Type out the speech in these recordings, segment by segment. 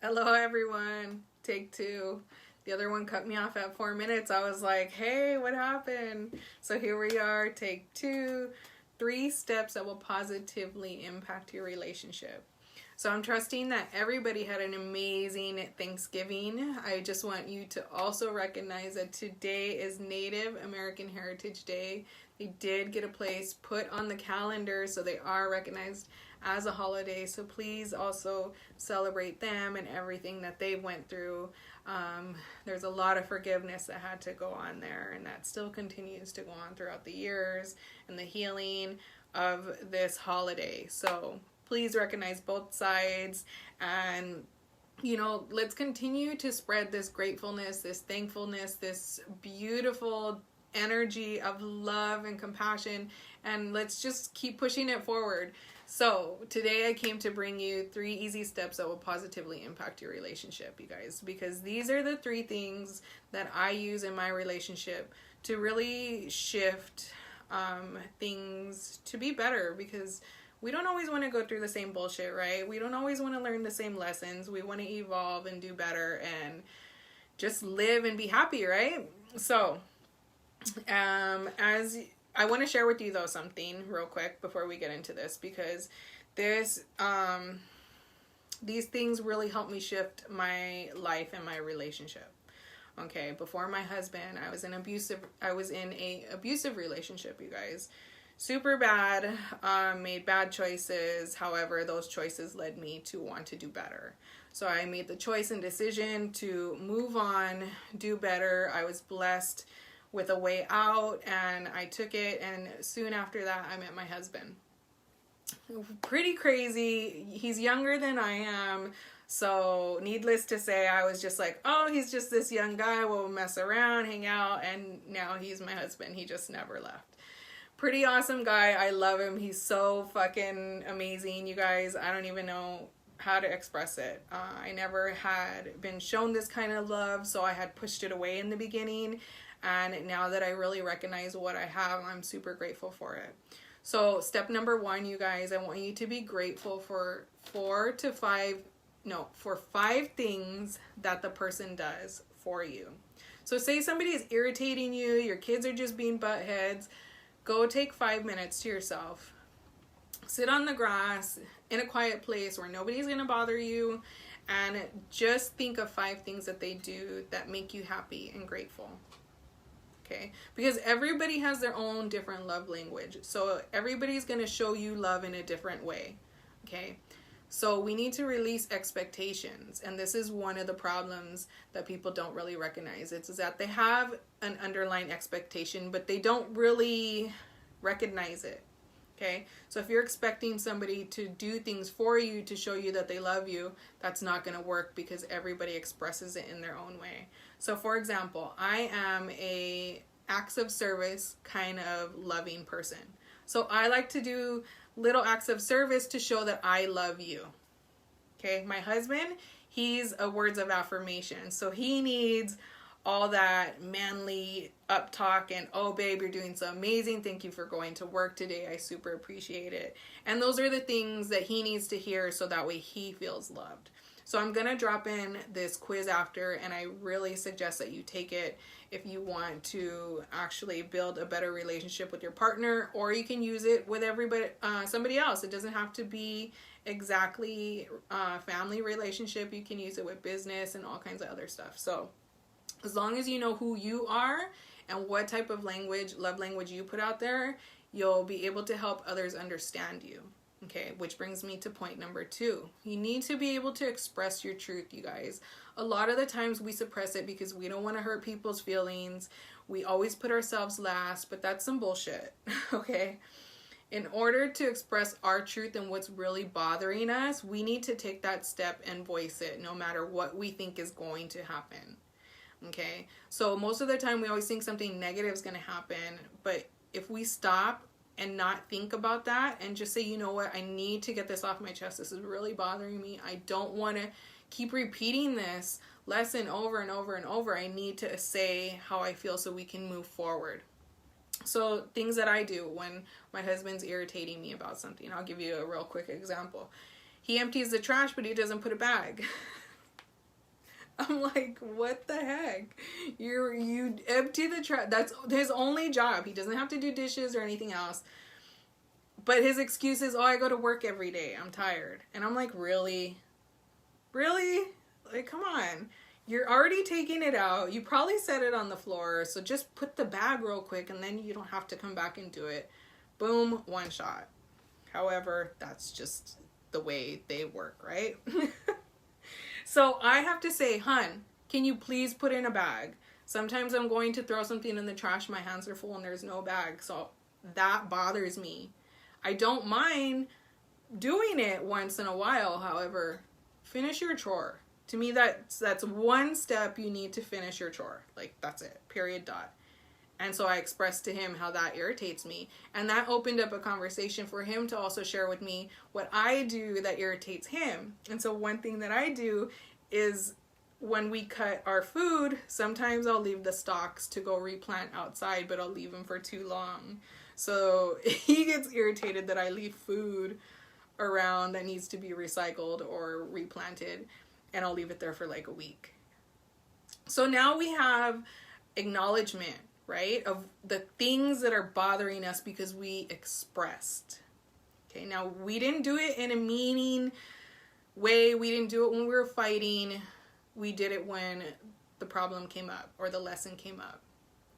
Hello, everyone. Take two. The other one cut me off at 4 minutes. I was like, hey, what happened? So here we are, take two. 3 steps that will positively impact your relationship. So I'm trusting that everybody had an amazing Thanksgiving. I just want you to also recognize that today is Native American Heritage Day. They did get a place put on the calendar, so they are recognized as a holiday. So please also celebrate them and everything that they went through. There's a lot of forgiveness that had to go on there, and that still continues to go on throughout the years and the healing of this holiday. So please recognize both sides, and let's continue to spread this gratefulness, this thankfulness, this beautiful energy of love and compassion, and let's just keep pushing it forward. So today I came to bring you 3 easy steps that will positively impact your relationship, you guys, because these are the 3 things that I use in my relationship to really shift things to be better, because we don't always want to go through the same bullshit, right? We don't always want to learn the same lessons. We want to evolve and do better and just live and be happy, right? So as I want to share with you though something real quick before we get into this, because this these things really help me shift my life and my relationship. Okay, before my husband, I was in a abusive relationship, you guys. Super bad, made bad choices. However, those choices led me to want to do better. So I made the choice and decision to move on, do better. I was blessed with a way out, and I took it, and soon after that I met my husband. Pretty crazy. He's younger than I am, so needless to say, I was just like, oh, he's just this young guy, we'll mess around, hang out, and now he's my husband. He just never left. Pretty awesome guy. I love him. He's so fucking amazing, you guys. I don't even know how to express it. I never had been shown this kind of love, so I had pushed it away in the beginning. And now that I really recognize what I have, I'm super grateful for it. So step number 1, you guys, I want you to be grateful for 5 things that the person does for you. So say somebody is irritating you, your kids are just being butt heads, go take 5 minutes to yourself. Sit on the grass in a quiet place where nobody's going to bother you, and just think of 5 things that they do that make you happy and grateful. Okay? Because everybody has their own different love language. So everybody's going to show you love in a different way. Okay? So we need to release expectations. And this is one of the problems that people don't really recognize. It's that they have an underlying expectation, but they don't really recognize it. Okay? So if you're expecting somebody to do things for you to show you that they love you, that's not going to work, because everybody expresses it in their own way. So for example, I am a acts of service kind of loving person. So I like to do little acts of service to show that I love you. Okay? My husband, he's a words of affirmation. So he needs all that manly up talk and, oh babe, you're doing so amazing, thank you for going to work today, I super appreciate it. And those are the things that he needs to hear, so that way he feels loved. So I'm gonna drop in this quiz after, and I really suggest that you take it if you want to actually build a better relationship with your partner, or you can use it with somebody else. It doesn't have to be exactly family relationship. You can use it with business and all kinds of other stuff. So as long as you know who you are and what type of love language you put out there, you'll be able to help others understand you. Okay, which brings me to point number 2. You need to be able to express your truth, you guys. A lot of the times we suppress it because we don't want to hurt people's feelings. We always put ourselves last, but that's some bullshit, okay? In order to express our truth and what's really bothering us, we need to take that step and voice it, no matter what we think is going to happen. Okay, so most of the time we always think something negative is going to happen, but if we stop and not think about that and just say, you know what, I need to get this off my chest, this is really bothering me, I don't want to keep repeating this lesson over and over and over, I need to say how I feel so we can move forward. So things that I do when my husband's irritating me about something, I'll give you a real quick example. He empties the trash, but he doesn't put a bag. I'm like, what the heck? You empty the trash. That's his only job. He doesn't have to do dishes or anything else. But his excuse is, oh, I go to work every day. I'm tired. And I'm like, really? Really? Like, come on. You're already taking it out. You probably set it on the floor. So just put the bag real quick and then you don't have to come back and do it. Boom, one shot. However, that's just the way they work, right? So I have to say, hun, can you please put in a bag? Sometimes I'm going to throw something in the trash. My hands are full and there's no bag. So that bothers me. I don't mind doing it once in a while. However, finish your chore. To me, that's one step. You need to finish your chore. Like, that's it. Period. Dot. And so I expressed to him how that irritates me. And that opened up a conversation for him to also share with me what I do that irritates him. And so one thing that I do is when we cut our food, sometimes I'll leave the stalks to go replant outside, but I'll leave them for too long. So he gets irritated that I leave food around that needs to be recycled or replanted, and I'll leave it there for like a week. So now we have acknowledgement, right, of the things that are bothering us because we expressed. Okay, now we didn't do it in a meaning way. We didn't do it when we were fighting. We did it when the problem came up or the lesson came up.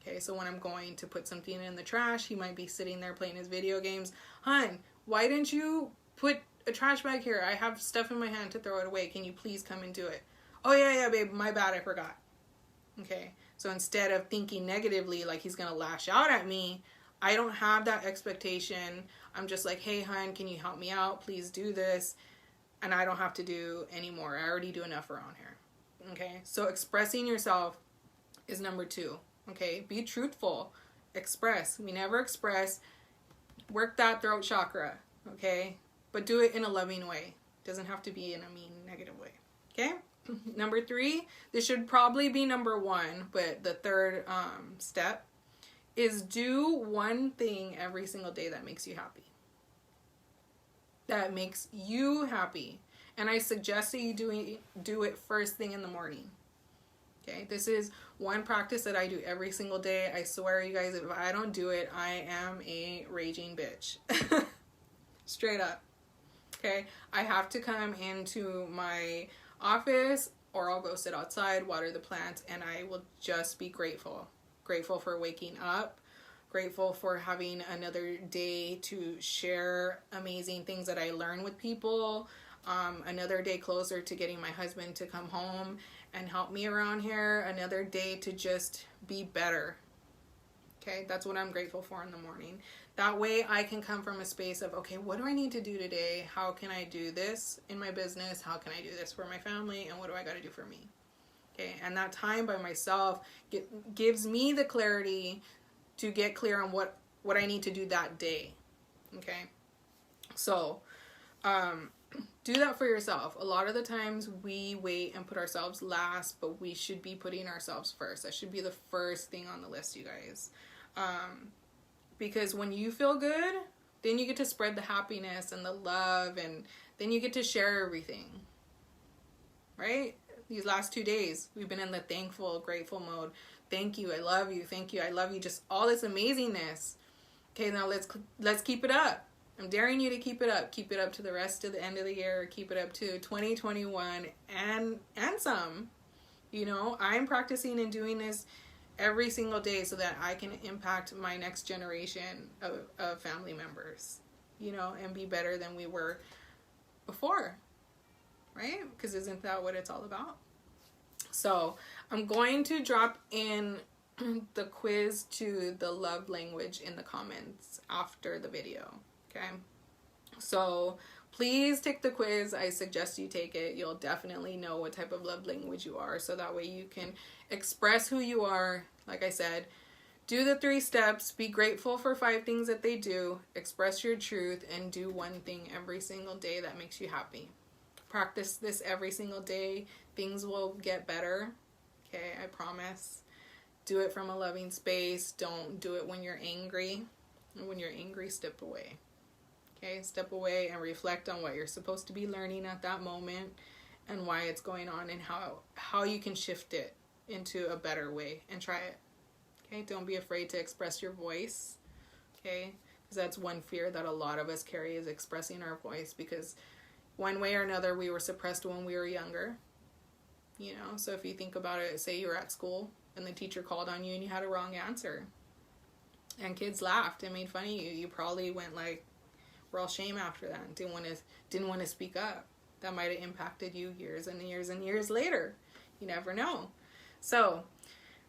Okay, so when I'm going to put something in the trash, he might be sitting there playing his video games. Hun, why didn't you put a trash bag here? I have stuff in my hand to throw it away. Can you please come and do it? Oh, yeah, babe, my bad, I forgot. Okay, so instead of thinking negatively, like he's gonna lash out at me, I don't have that expectation. I'm just like, hey, hun, can you help me out? Please do this. And I don't have to do anymore. I already do enough around here. Okay, so expressing yourself is number 2. Okay, be truthful. Express. We never express. Work that throat chakra. Okay, but do it in a loving way. Doesn't have to be in a mean, negative way. Okay, number 3. This should probably be number 1, but the third step is do one thing every single day that makes you happy. That makes you happy. And I suggest that you do it first thing in the morning. Okay, this is one practice that I do every single day. I swear, you guys, if I don't do it, I am a raging bitch. Straight up. Okay, I have to come into my office or I'll go sit outside, water the plants, and I will just be grateful. Grateful for waking up. Grateful for having another day to share amazing things that I learn with people. Another day closer to getting my husband to come home and help me around here. Another day to just be better. Okay, that's what I'm grateful for in the morning. That way I can come from a space of, okay, what do I need to do today? How can I do this in my business? How can I do this for my family? And what do I got to do for me? Okay, and that time by myself gives me the clarity to get clear on what I need to do that day. Okay, so do that for yourself. A lot of the times we wait and put ourselves last, but we should be putting ourselves first. That should be the first thing on the list, you guys. Because when you feel good, then you get to spread the happiness and the love, and then you get to share everything. Right? These last 2 days, we've been in the thankful, grateful mode. Thank you, I love you, thank you, I love you. Just all this amazingness. Okay, now let's keep it up. I'm daring you to keep it up. Keep it up to the rest of the end of the year. Keep it up to 2021 and some. You know, I'm practicing and doing this every single day so that I can impact my next generation of family members, you know, and be better than we were before, right? Because isn't that what it's all about? So I'm going to drop in the quiz to the love language in the comments after the video. Okay, so please take the quiz. I suggest you take it. You'll definitely know what type of love language you are, so that way you can express who you are. Like I said, do the 3 steps. Be grateful for 5 things that they do. Express your truth and do one thing every single day that makes you happy. Practice this every single day. Things will get better. Okay, I promise. Do it from a loving space. Don't do it when you're angry. And when you're angry, step away. Okay, step away and reflect on what you're supposed to be learning at that moment, and why it's going on, and how you can shift it into a better way, and try it. Okay, don't be afraid to express your voice. Okay, because that's one fear that a lot of us carry, is expressing our voice, because one way or another we were suppressed when we were younger. You know, so if you think about it, say you were at school and the teacher called on you and you had a wrong answer, and kids laughed and made fun of you, you probably went like raw shame after that, and didn't want to speak up. That might have impacted you years and years and years later. You never know. So,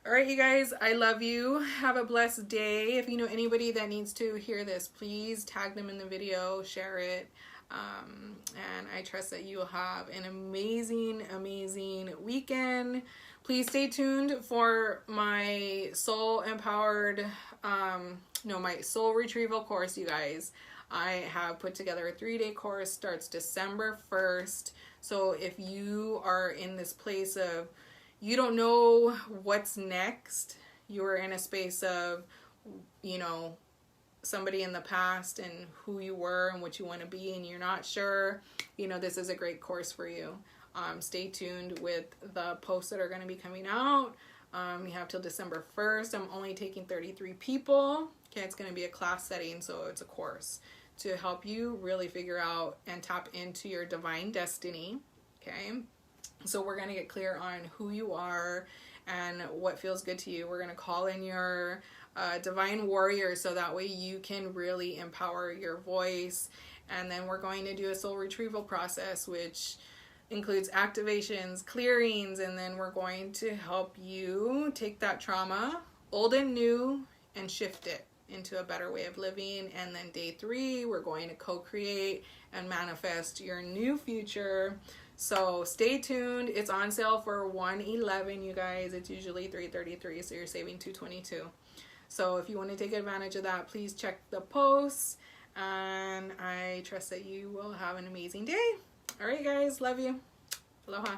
all right, you guys, I love you. Have a blessed day. If you know anybody that needs to hear this, please tag them in the video, share it. And I trust that you will have an amazing, amazing weekend. Please stay tuned for my soul empowered, my soul retrieval course, you guys. I have put together a 3-day course, starts December 1st. So if you are in this place of, you don't know what's next, you're in a space of, somebody in the past and who you were and what you want to be, and you're not sure, this is a great course for you. Stay tuned with the posts that are going to be coming out. You have till December 1st. I'm only taking 33 people. Okay, it's going to be a class setting, so it's a course to help you really figure out and tap into your divine destiny. Okay, so we're going to get clear on who you are and what feels good to you. We're going to call in your divine warrior, so that way you can really empower your voice. And then we're going to do a soul retrieval process, which includes activations, clearings, and then we're going to help you take that trauma, old and new, and shift it into a better way of living. And then day 3, we're going to co-create and manifest your new future. So stay tuned. It's on sale for $111, you guys. It's usually $333, so you're saving $222. So if you want to take advantage of that, please check the posts, and I trust that you will have an amazing day. All right, guys. Love you. Aloha.